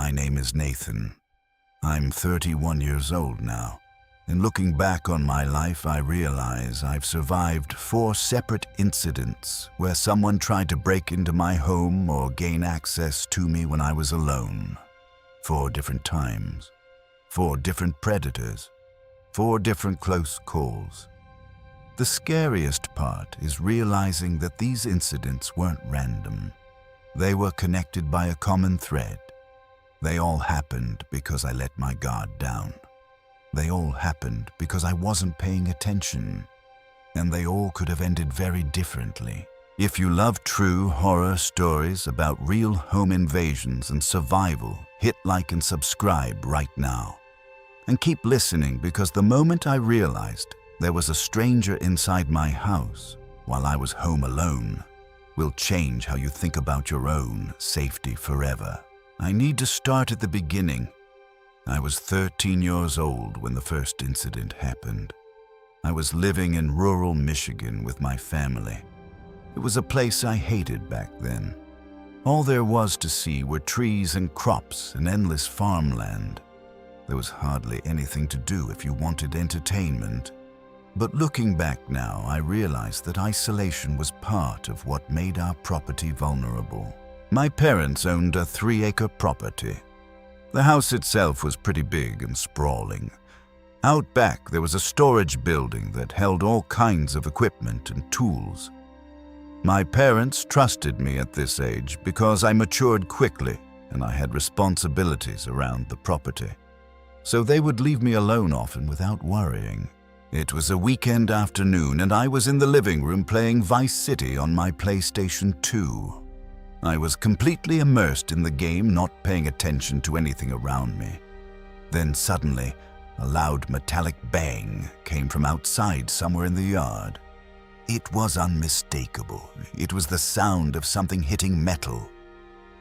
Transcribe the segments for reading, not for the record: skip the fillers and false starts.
my name is Nathan. I'm 31 years old now, and looking back on my life, I realize I've survived 4 separate incidents where someone tried to break into my home or gain access to me when I was alone. 4 different times, 4 different predators, 4 different close calls. The scariest part is realizing that these incidents weren't random. They were connected by a common thread. They all happened because I let my guard down. They all happened because I wasn't paying attention. And they all could have ended very differently. If you love true horror stories about real home invasions and survival, hit like and subscribe right now. And keep listening, because the moment I realized there was a stranger inside my house while I was home alone will change how you think about your own safety forever. I need to start at the beginning. I was 13 years old when the first incident happened. I was living in rural Michigan with my family. It was a place I hated back then. All there was to see were trees and crops and endless farmland. There was hardly anything to do if you wanted entertainment. But looking back now, I realized that isolation was part of what made our property vulnerable. My parents owned a 3-acre property. The house itself was pretty big and sprawling. Out back, there was a storage building that held all kinds of equipment and tools. My parents trusted me at this age because I matured quickly and I had responsibilities around the property. So they would leave me alone often without worrying. It was a weekend afternoon and I was in the living room playing Vice City on my PlayStation 2. I was completely immersed in the game, not paying attention to anything around me. Then suddenly, a loud metallic bang came from outside somewhere in the yard. It was unmistakable. It was the sound of something hitting metal,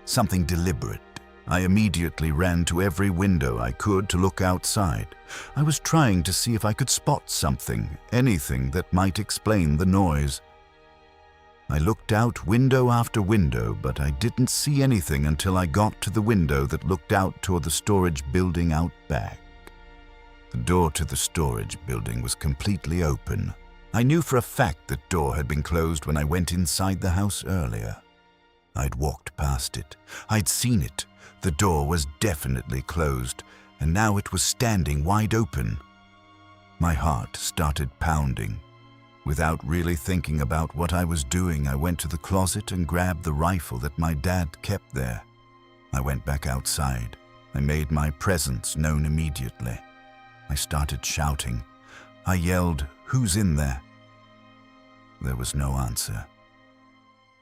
something deliberate. I immediately ran to every window I could to look outside. I was trying to see if I could spot something, anything that might explain the noise. I looked out window after window, but I didn't see anything until I got to the window that looked out toward the storage building out back. The door to the storage building was completely open. I knew for a fact that door had been closed when I went inside the house earlier. I'd walked past it. I'd seen it. The door was definitely closed, and now it was standing wide open. My heart started pounding. Without really thinking about what I was doing, I went to the closet and grabbed the rifle that my dad kept there. I went back outside. I made my presence known immediately. I started shouting. I yelled, "Who's in there?" There was no answer.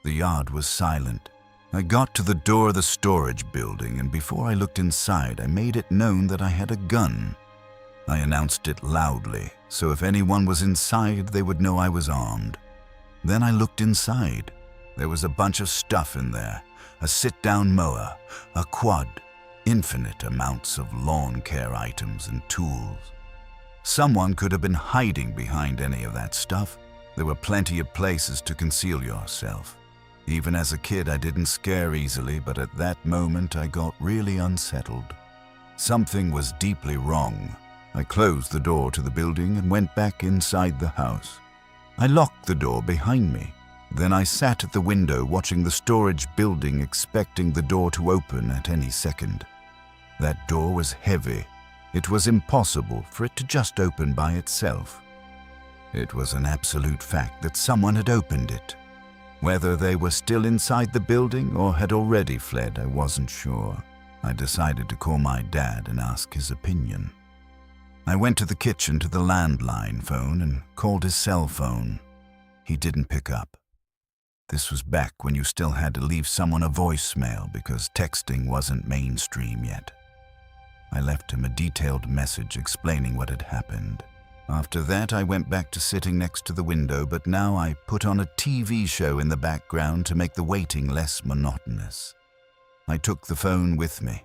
The yard was silent. I got to the door of the storage building, and before I looked inside, I made it known that I had a gun. I announced it loudly, so if anyone was inside, they would know I was armed. Then I looked inside. There was a bunch of stuff in there, a sit-down mower, a quad, infinite amounts of lawn care items and tools. Someone could have been hiding behind any of that stuff. There were plenty of places to conceal yourself. Even as a kid, I didn't scare easily, but at that moment, I got really unsettled. Something was deeply wrong. I closed the door to the building and went back inside the house. I locked the door behind me. Then I sat at the window watching the storage building, expecting the door to open at any second. That door was heavy. It was impossible for it to just open by itself. It was an absolute fact that someone had opened it. Whether they were still inside the building or had already fled, I wasn't sure. I decided to call my dad and ask his opinion. I went to the kitchen to the landline phone and called his cell phone. He didn't pick up. This was back when you still had to leave someone a voicemail because texting wasn't mainstream yet. I left him a detailed message explaining what had happened. After that, I went back to sitting next to the window, but now I put on a TV show in the background to make the waiting less monotonous. I took the phone with me.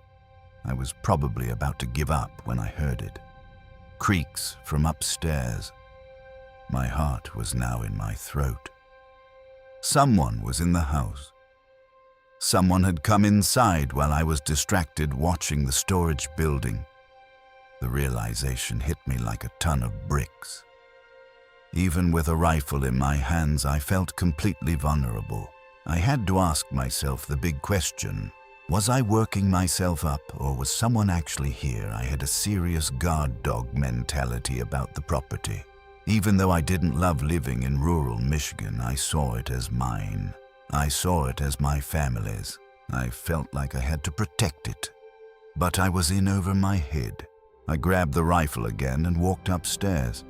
I was probably about to give up when I heard it. Creaks from upstairs. My heart was now in my throat. Someone was in the house. Someone had come inside while I was distracted watching the storage building. The realization hit me like a ton of bricks. Even with a rifle in my hands, I felt completely vulnerable. I had to ask myself the big question: was I working myself up, or was someone actually here? I had a serious guard dog mentality about the property. Even though I didn't love living in rural Michigan, I saw it as mine. I saw it as my family's. I felt like I had to protect it. But I was in over my head. I grabbed the rifle again and walked upstairs.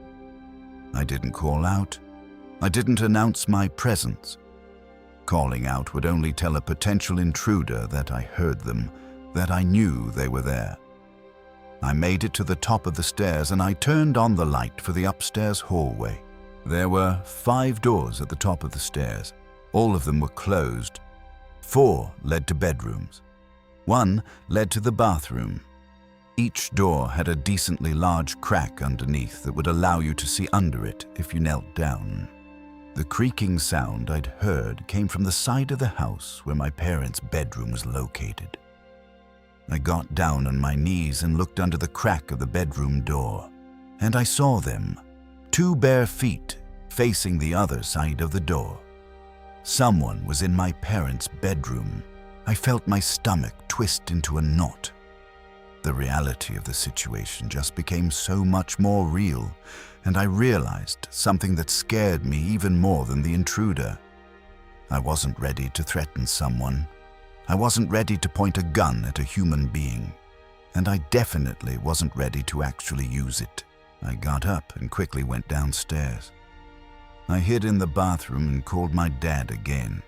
I didn't call out. I didn't announce my presence. Calling out would only tell a potential intruder that I heard them, that I knew they were there. I made it to the top of the stairs and I turned on the light for the upstairs hallway. There were 5 doors at the top of the stairs. All of them were closed. 4 led to bedrooms. 1 led to the bathroom. Each door had a decently large crack underneath that would allow you to see under it if you knelt down. The creaking sound I'd heard came from the side of the house where my parents' bedroom was located. I got down on my knees and looked under the crack of the bedroom door, and I saw them, 2 bare feet facing the other side of the door. Someone was in my parents' bedroom. I felt my stomach twist into a knot. The reality of the situation just became so much more real, and I realized something that scared me even more than the intruder. I wasn't ready to threaten someone. I wasn't ready to point a gun at a human being, and I definitely wasn't ready to actually use it. I got up and quickly went downstairs. I hid in the bathroom and called my dad again.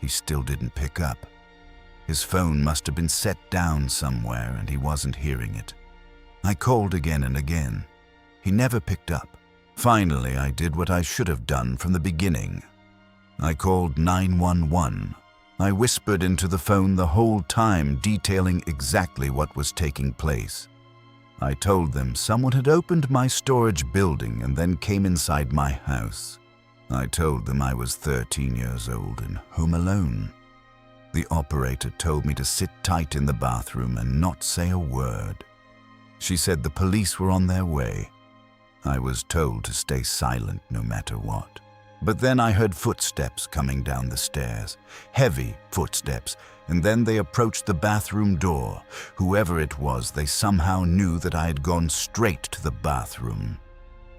He still didn't pick up. His phone must have been set down somewhere and he wasn't hearing it. I called again and again. He never picked up. Finally, I did what I should have done from the beginning. I called 911. I whispered into the phone the whole time, detailing exactly what was taking place. I told them someone had opened my storage building and then came inside my house. I told them I was 13 years old and home alone. The operator told me to sit tight in the bathroom and not say a word. She said the police were on their way. I was told to stay silent no matter what. But then I heard footsteps coming down the stairs, heavy footsteps, and then they approached the bathroom door. Whoever it was, they somehow knew that I had gone straight to the bathroom.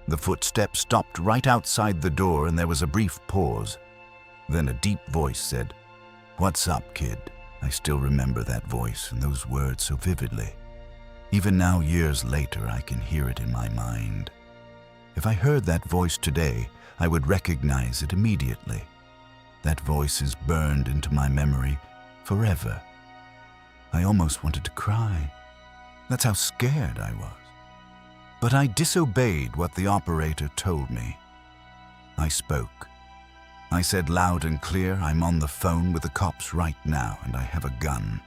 The footsteps stopped right outside the door and there was a brief pause. Then a deep voice said, "What's up, kid?" I still remember that voice and those words so vividly. Even now, years later, I can hear it in my mind. If I heard that voice today, I would recognize it immediately. That voice is burned into my memory forever. I almost wanted to cry. That's how scared I was. But I disobeyed what the operator told me. I spoke. I said loud and clear, "I'm on the phone with the cops right now and I have a gun."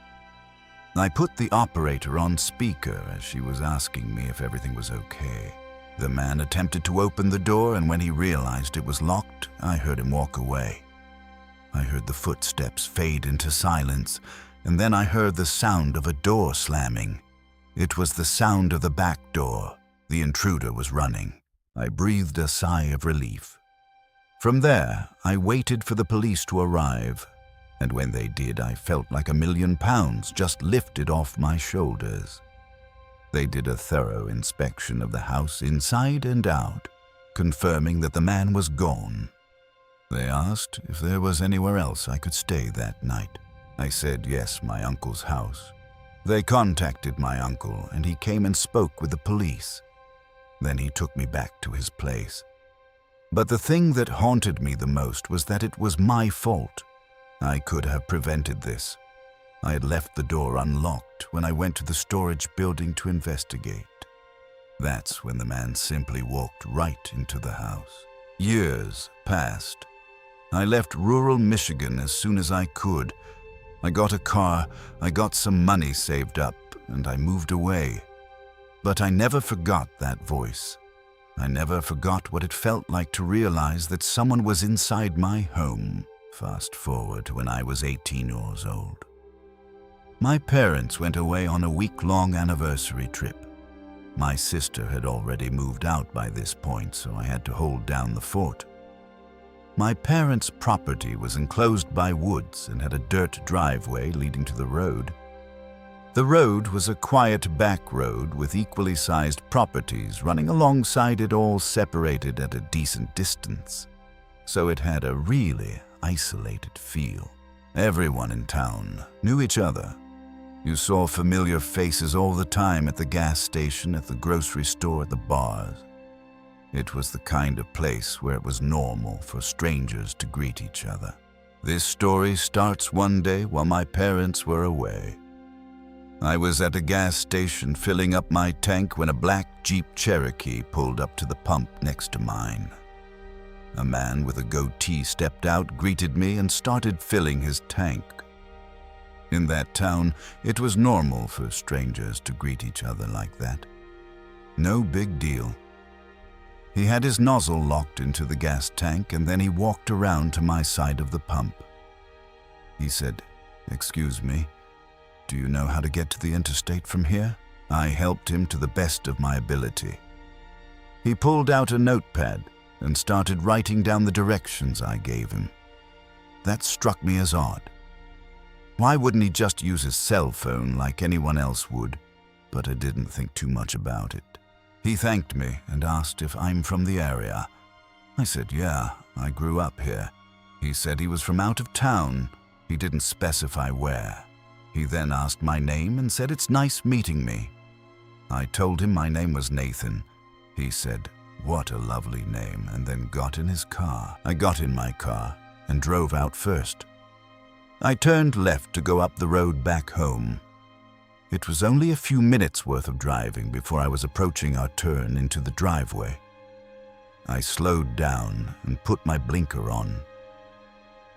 I put the operator on speaker as she was asking me if everything was okay. The man attempted to open the door, and when he realized it was locked, I heard him walk away. I heard the footsteps fade into silence, and then I heard the sound of a door slamming. It was the sound of the back door. The intruder was running. I breathed a sigh of relief. From there, I waited for the police to arrive, and when they did, I felt like £1 million just lifted off my shoulders. They did a thorough inspection of the house inside and out, confirming that the man was gone. They asked if there was anywhere else I could stay that night. I said yes, my uncle's house. They contacted my uncle and he came and spoke with the police. Then he took me back to his place. But the thing that haunted me the most was that it was my fault. I could have prevented this. I had left the door unlocked when I went to the storage building to investigate. That's when the man simply walked right into the house. Years passed. I left rural Michigan as soon as I could. I got a car, I got some money saved up, and I moved away. But I never forgot that voice. I never forgot what it felt like to realize that someone was inside my home, Fast forward to when I was 18 years old. My parents went away on a week-long anniversary trip. My sister had already moved out by this point, so I had to hold down the fort. My parents' property was enclosed by woods and had a dirt driveway leading to the road. The road was a quiet back road with equally sized properties running alongside it, all separated at a decent distance. So it had a really isolated feel. Everyone in town knew each other. You saw familiar faces all the time at the gas station, at the grocery store, at the bars. It was the kind of place where it was normal for strangers to greet each other. This story starts one day while my parents were away. I was at a gas station filling up my tank when a black Jeep Cherokee pulled up to the pump next to mine. A man with a goatee stepped out, greeted me, and started filling his tank. In that town, it was normal for strangers to greet each other like that. No big deal. He had his nozzle locked into the gas tank, and then he walked around to my side of the pump. He said, "Excuse me, do you know how to get to the interstate from here?" I helped him to the best of my ability. He pulled out a notepad and started writing down the directions I gave him. That struck me as odd. Why wouldn't he just use his cell phone like anyone else would? But I didn't think too much about it. He thanked me and asked if I'm from the area. I said, "Yeah, I grew up here." He said he was from out of town. He didn't specify where. He then asked my name and said, "It's nice meeting me." I told him my name was Nathan. He said, "What a lovely name," and then got in his car. I got in my car and drove out first. I turned left to go up the road back home. It was only a few minutes worth of driving before I was approaching our turn into the driveway. I slowed down and put my blinker on.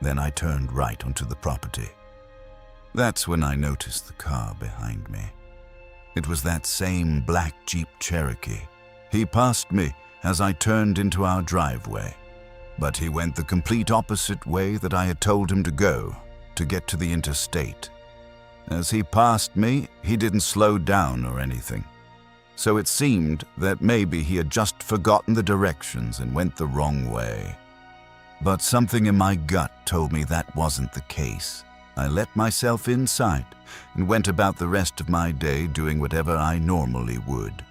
Then I turned right onto the property. That's when I noticed the car behind me. It was that same black Jeep Cherokee. He passed me as I turned into our driveway, but he went the complete opposite way that I had told him to go to get to the interstate. As he passed me, he didn't slow down or anything. So it seemed that maybe he had just forgotten the directions and went the wrong way. But something in my gut told me that wasn't the case. I let myself inside and went about the rest of my day doing whatever I normally would.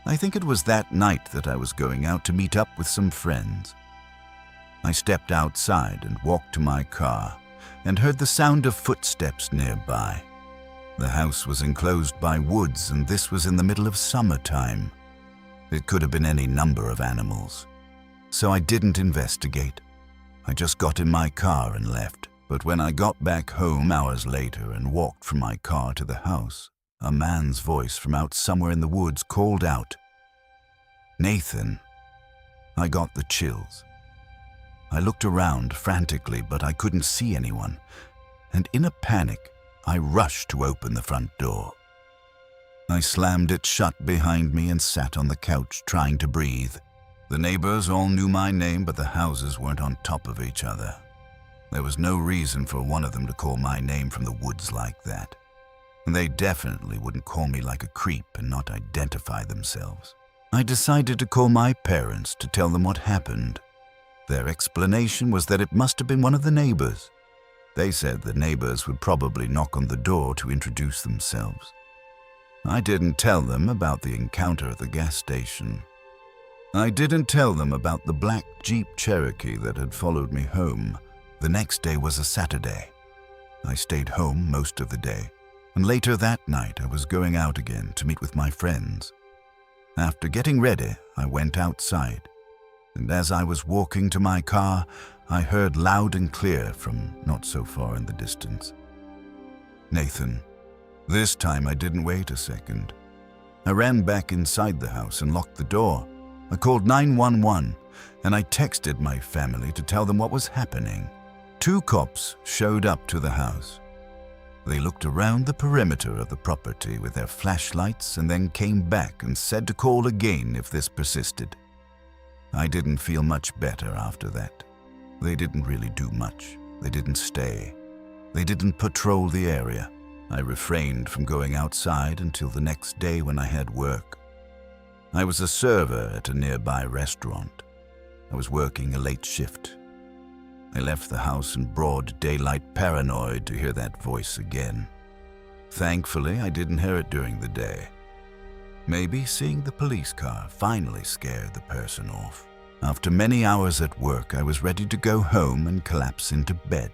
I think it was that night that I was going out to meet up with some friends. I stepped outside and walked to my car and heard the sound of footsteps nearby. The house was enclosed by woods, and this was in the middle of summertime. It could have been any number of animals. So I didn't investigate. I just got in my car and left. But when I got back home hours later and walked from my car to the house, a man's voice from out somewhere in the woods called out, "Nathan." I got the chills. I looked around frantically, but I couldn't see anyone, and in a panic, I rushed to open the front door. I slammed it shut behind me and sat on the couch trying to breathe. The neighbors all knew my name, but the houses weren't on top of each other. There was no reason for one of them to call my name from the woods like that. And they definitely wouldn't call me like a creep and not identify themselves. I decided to call my parents to tell them what happened. Their explanation was that it must have been one of the neighbors. They said the neighbors would probably knock on the door to introduce themselves. I didn't tell them about the encounter at the gas station. I didn't tell them about the black Jeep Cherokee that had followed me home. The next day was a Saturday. I stayed home most of the day, and later that night I was going out again to meet with my friends. After getting ready, I went outside, and as I was walking to my car, I heard loud and clear from not so far in the distance, "Nathan." This time I didn't wait a second. I ran back inside the house and locked the door. I called 911, and I texted my family to tell them what was happening. 2 cops showed up to the house. They looked around the perimeter of the property with their flashlights and then came back and said to call again if this persisted. I didn't feel much better after that. They didn't really do much. They didn't stay. They didn't patrol the area. I refrained from going outside until the next day when I had work. I was a server at a nearby restaurant. I was working a late shift. I left the house in broad daylight, paranoid to hear that voice again. Thankfully, I didn't hear it during the day. Maybe seeing the police car finally scared the person off. After many hours at work, I was ready to go home and collapse into bed.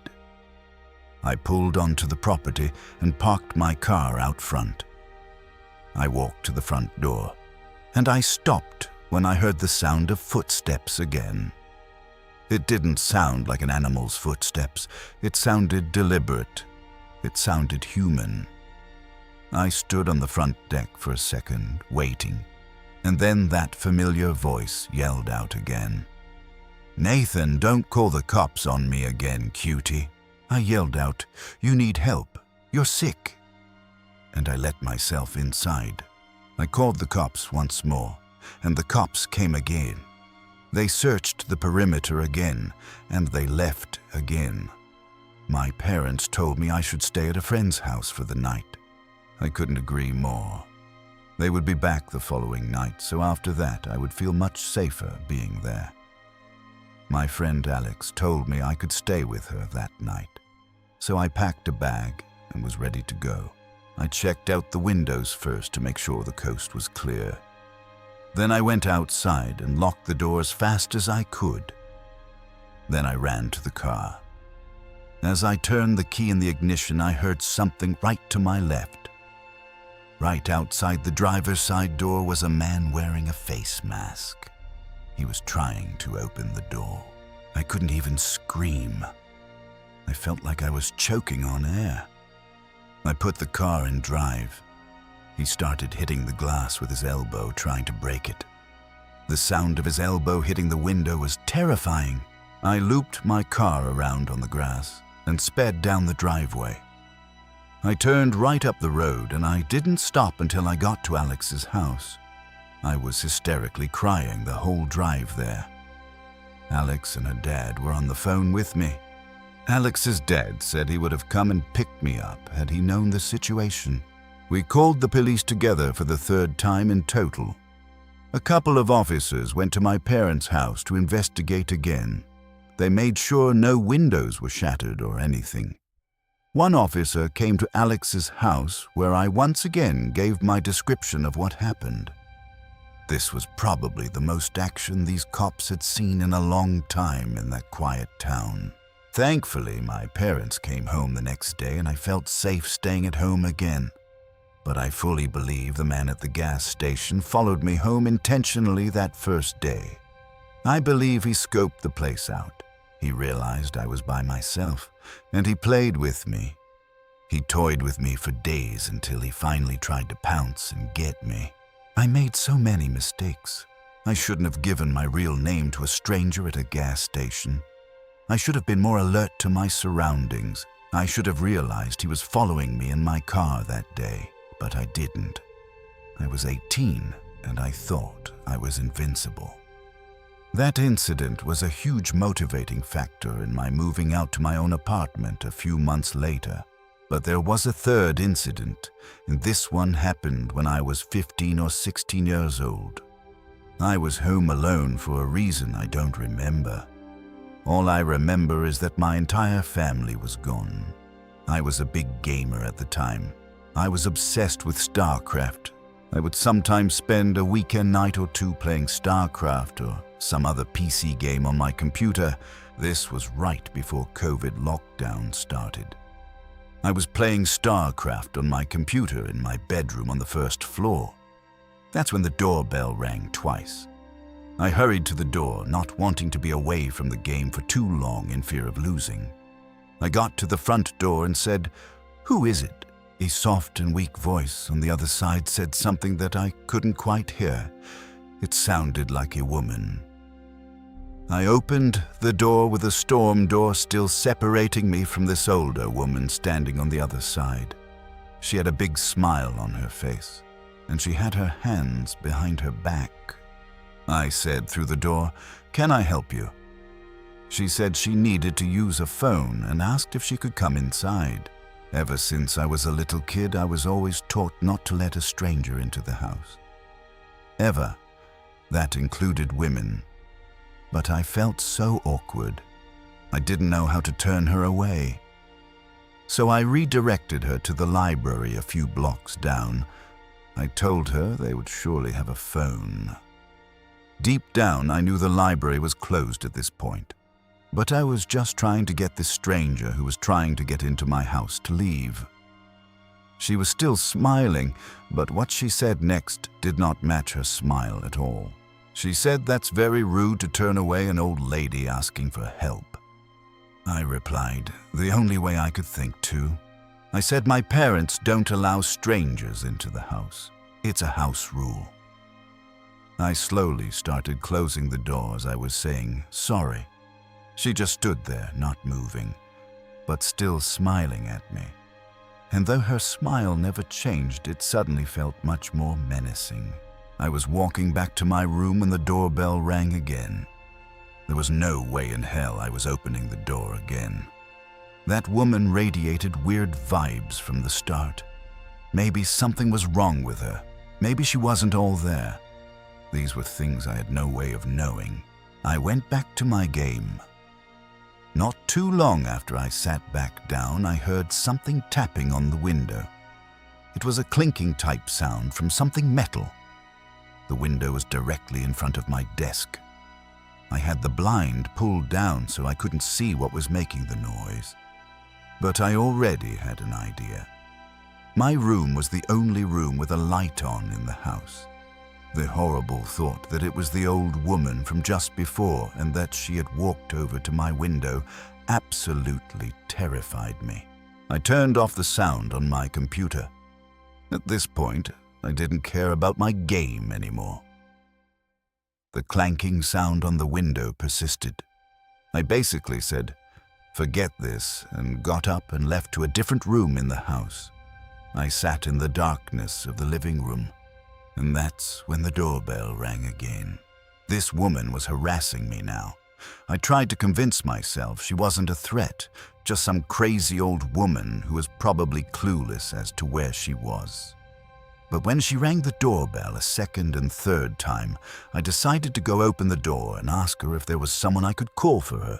I pulled onto the property and parked my car out front. I walked to the front door, and I stopped when I heard the sound of footsteps again. It didn't sound like an animal's footsteps. It sounded deliberate. It sounded human. I stood on the front deck for a second, waiting, and then that familiar voice yelled out again. "Nathan, don't call the cops on me again, cutie." I yelled out, "You need help. You're sick." And I let myself inside. I called the cops once more, and the cops came again. They searched the perimeter again, and they left again. My parents told me I should stay at a friend's house for the night. I couldn't agree more. They would be back the following night, so after that I would feel much safer being there. My friend Alex told me I could stay with her that night, so I packed a bag and was ready to go. I checked out the windows first to make sure the coast was clear. Then I went outside and locked the door as fast as I could. Then I ran to the car. As I turned the key in the ignition, I heard something right to my left. Right outside the driver's side door was a man wearing a face mask. He was trying to open the door. I couldn't even scream. I felt like I was choking on air. I put the car in drive. He started hitting the glass with his elbow, trying to break it. The sound of his elbow hitting the window was terrifying. I looped my car around on the grass and sped down the driveway. I turned right up the road, and I didn't stop until I got to Alex's house. I was hysterically crying the whole drive there. Alex and her dad were on the phone with me. Alex's dad said he would have come and picked me up had he known the situation. We called the police together for the third time in total. A couple of officers went to my parents' house to investigate again. They made sure no windows were shattered or anything. One officer came to Alex's house, where I once again gave my description of what happened. This was probably the most action these cops had seen in a long time in that quiet town. Thankfully, my parents came home the next day and I felt safe staying at home again. But I fully believe the man at the gas station followed me home intentionally that first day. I believe he scoped the place out. He realized I was by myself, and he played with me. He toyed with me for days until he finally tried to pounce and get me. I made so many mistakes. I shouldn't have given my real name to a stranger at a gas station. I should have been more alert to my surroundings. I should have realized he was following me in my car that day, but I didn't. I was 18, and I thought I was invincible. That incident was a huge motivating factor in my moving out to my own apartment a few months later. But there was a third incident, and this one happened when I was 15 or 16 years old. I was home alone for a reason I don't remember. All I remember is that my entire family was gone. I was a big gamer at the time. I was obsessed with StarCraft. I would sometimes spend a weekend night or two playing StarCraft or some other PC game on my computer. This was right before COVID lockdown started. I was playing StarCraft on my computer in my bedroom on the first floor. That's when the doorbell rang twice. I hurried to the door, not wanting to be away from the game for too long in fear of losing. I got to the front door and said, "Who is it?" A soft and weak voice on the other side said something that I couldn't quite hear. It sounded like a woman. I opened the door with a storm door still separating me from this older woman standing on the other side. She had a big smile on her face, and she had her hands behind her back. I said through the door, "Can I help you?" She said she needed to use a phone and asked if she could come inside. Ever since I was a little kid, I was always taught not to let a stranger into the house. Ever. That included women. But I felt so awkward. I didn't know how to turn her away. So I redirected her to the library a few blocks down. I told her they would surely have a phone. Deep down, I knew the library was closed at this point. But I was just trying to get this stranger who was trying to get into my house to leave. She was still smiling, but what she said next did not match her smile at all. She said that's very rude to turn away an old lady asking for help. I replied, the only way I could think to. I said my parents don't allow strangers into the house. It's a house rule. I slowly started closing the door as I was saying, sorry. She just stood there, not moving, but still smiling at me. And though her smile never changed, it suddenly felt much more menacing. I was walking back to my room when the doorbell rang again. There was no way in hell I was opening the door again. That woman radiated weird vibes from the start. Maybe something was wrong with her. Maybe she wasn't all there. These were things I had no way of knowing. I went back to my game. Not too long after I sat back down, I heard something tapping on the window. It was a clinking type sound from something metal. The window was directly in front of my desk. I had the blind pulled down so I couldn't see what was making the noise. But I already had an idea. My room was the only room with a light on in the house. The horrible thought that it was the old woman from just before and that she had walked over to my window absolutely terrified me. I turned off the sound on my computer. At this point, I didn't care about my game anymore. The clanking sound on the window persisted. I basically said, forget this, and got up and left to a different room in the house. I sat in the darkness of the living room, and that's when the doorbell rang again. This woman was harassing me now. I tried to convince myself she wasn't a threat, just some crazy old woman who was probably clueless as to where she was. But when she rang the doorbell a second and third time, I decided to go open the door and ask her if there was someone I could call for her.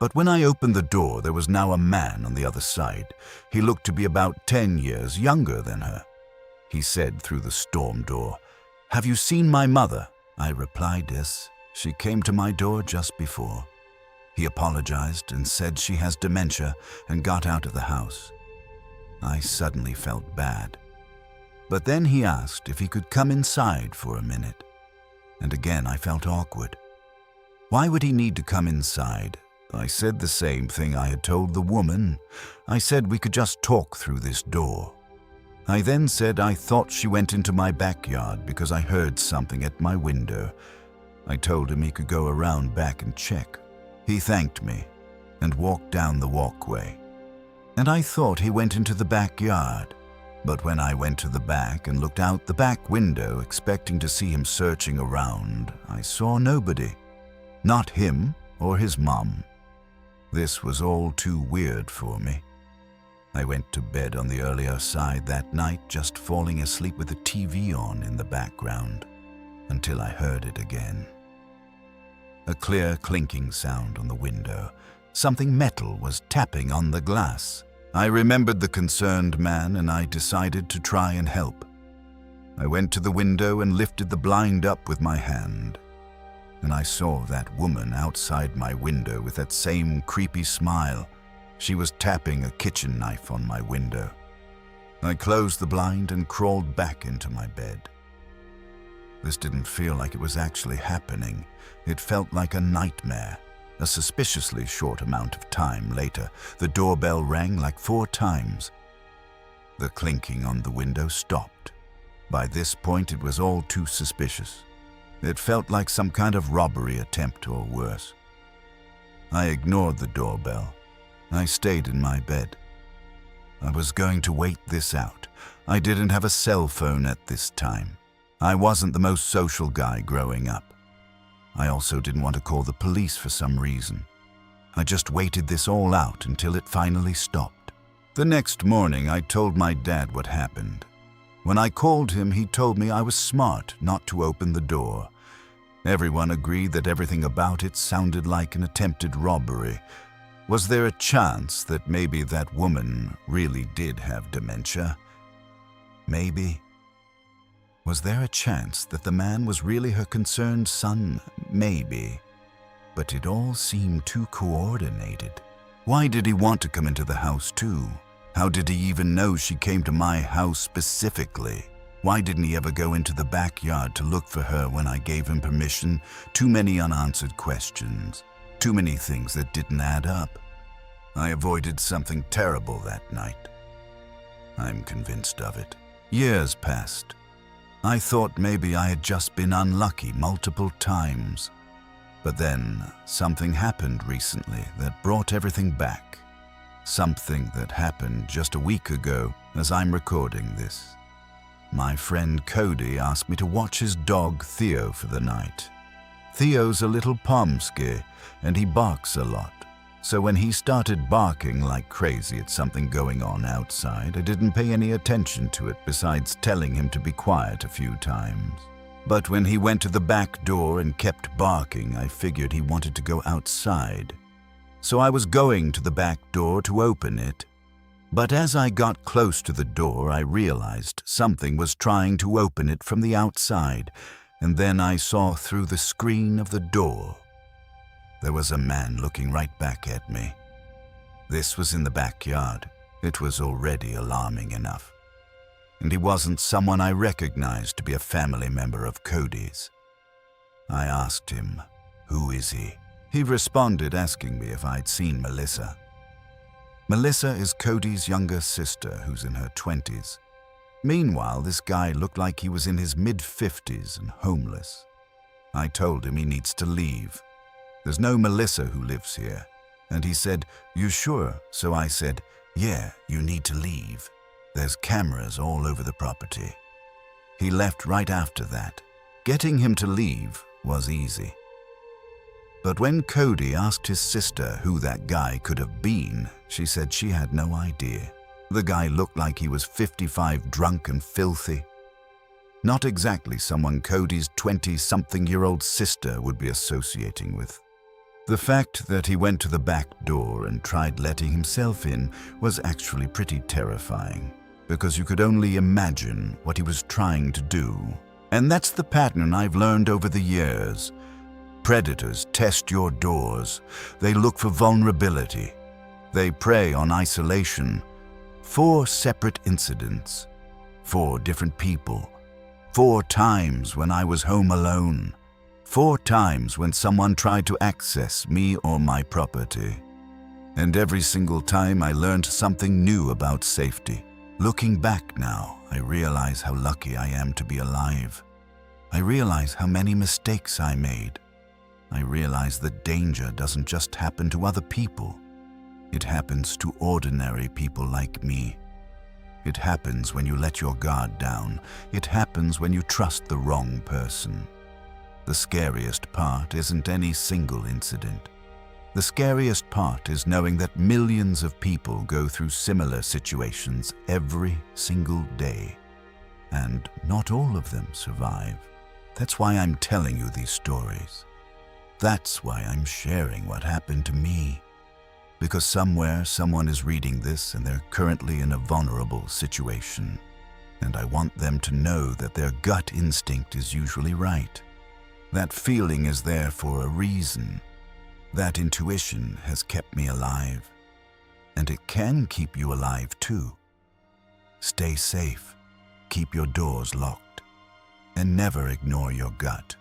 But when I opened the door, there was now a man on the other side. He looked to be about 10 years younger than her. He said through the storm door, "Have you seen my mother?" I replied, "Yes. She came to my door just before." He apologized and said she has dementia and got out of the house. I suddenly felt bad. But then he asked if he could come inside for a minute. And again I felt awkward. Why would he need to come inside? I said the same thing I had told the woman. I said we could just talk through this door. I then said I thought she went into my backyard because I heard something at my window. I told him he could go around back and check. He thanked me and walked down the walkway. And I thought he went into the backyard. But when I went to the back and looked out the back window expecting to see him searching around, I saw nobody. Not him or his mom. This was all too weird for me. I went to bed on the earlier side that night, just falling asleep with the TV on in the background, until I heard it again. A clear clinking sound on the window. Something metal was tapping on the glass. I remembered the concerned man and I decided to try and help. I went to the window and lifted the blind up with my hand. And I saw that woman outside my window with that same creepy smile. She was tapping a kitchen knife on my window. I closed the blind and crawled back into my bed. This didn't feel like it was actually happening. It felt like a nightmare. A suspiciously short amount of time later, the doorbell rang like 4 times. The clinking on the window stopped. By this point, it was all too suspicious. It felt like some kind of robbery attempt or worse. I ignored the doorbell. I stayed in my bed. I was going to wait this out. I didn't have a cell phone at this time. I wasn't the most social guy growing up. I also didn't want to call the police for some reason. I just waited this all out until it finally stopped. The next morning, I told my dad what happened. When I called him, he told me I was smart not to open the door. Everyone agreed that everything about it sounded like an attempted robbery. Was there a chance that maybe that woman really did have dementia? Maybe. Was there a chance that the man was really her concerned son? Maybe. But it all seemed too coordinated. Why did he want to come into the house too? How did he even know she came to my house specifically? Why didn't he ever go into the backyard to look for her when I gave him permission? Too many unanswered questions. Too many things that didn't add up. I avoided something terrible that night. I'm convinced of it. Years passed. I thought maybe I had just been unlucky multiple times. But then something happened recently that brought everything back. Something that happened just a week ago as I'm recording this. My friend Cody asked me to watch his dog Theo for the night. Theo's a little pomsky and he barks a lot. So when he started barking like crazy at something going on outside, I didn't pay any attention to it besides telling him to be quiet a few times. But when he went to the back door and kept barking, I figured he wanted to go outside. So I was going to the back door to open it. But as I got close to the door, I realized something was trying to open it from the outside, and then I saw through the screen of the door. There was a man looking right back at me. This was in the backyard. It was already alarming enough. And he wasn't someone I recognized to be a family member of Cody's. I asked him, "Who is he?" He responded asking me if I'd seen Melissa. Melissa is Cody's younger sister who's in her 20s. Meanwhile, this guy looked like he was in his mid-50s and homeless. I told him he needs to leave. There's no Melissa who lives here. And he said, "You sure?" So I said, "Yeah, you need to leave. There's cameras all over the property." He left right after that. Getting him to leave was easy. But when Cody asked his sister who that guy could have been, she said she had no idea. The guy looked like he was 55, drunk and filthy. Not exactly someone Cody's 20-something-year-old sister would be associating with. The fact that he went to the back door and tried letting himself in was actually pretty terrifying, because you could only imagine what he was trying to do. And that's the pattern I've learned over the years. Predators test your doors. They look for vulnerability. They prey on isolation. 4 separate incidents. 4 different people. 4 times when I was home alone. 4 times when someone tried to access me or my property. And every single time I learned something new about safety. Looking back now, I realize how lucky I am to be alive. I realize how many mistakes I made. I realize that danger doesn't just happen to other people. It happens to ordinary people like me. It happens when you let your guard down. It happens when you trust the wrong person. The scariest part isn't any single incident. The scariest part is knowing that millions of people go through similar situations every single day. And not all of them survive. That's why I'm telling you these stories. That's why I'm sharing what happened to me. Because somewhere someone is reading this and they're currently in a vulnerable situation. And I want them to know that their gut instinct is usually right. That feeling is there for a reason. That intuition has kept me alive. And it can keep you alive too. Stay safe, keep your doors locked, and never ignore your gut.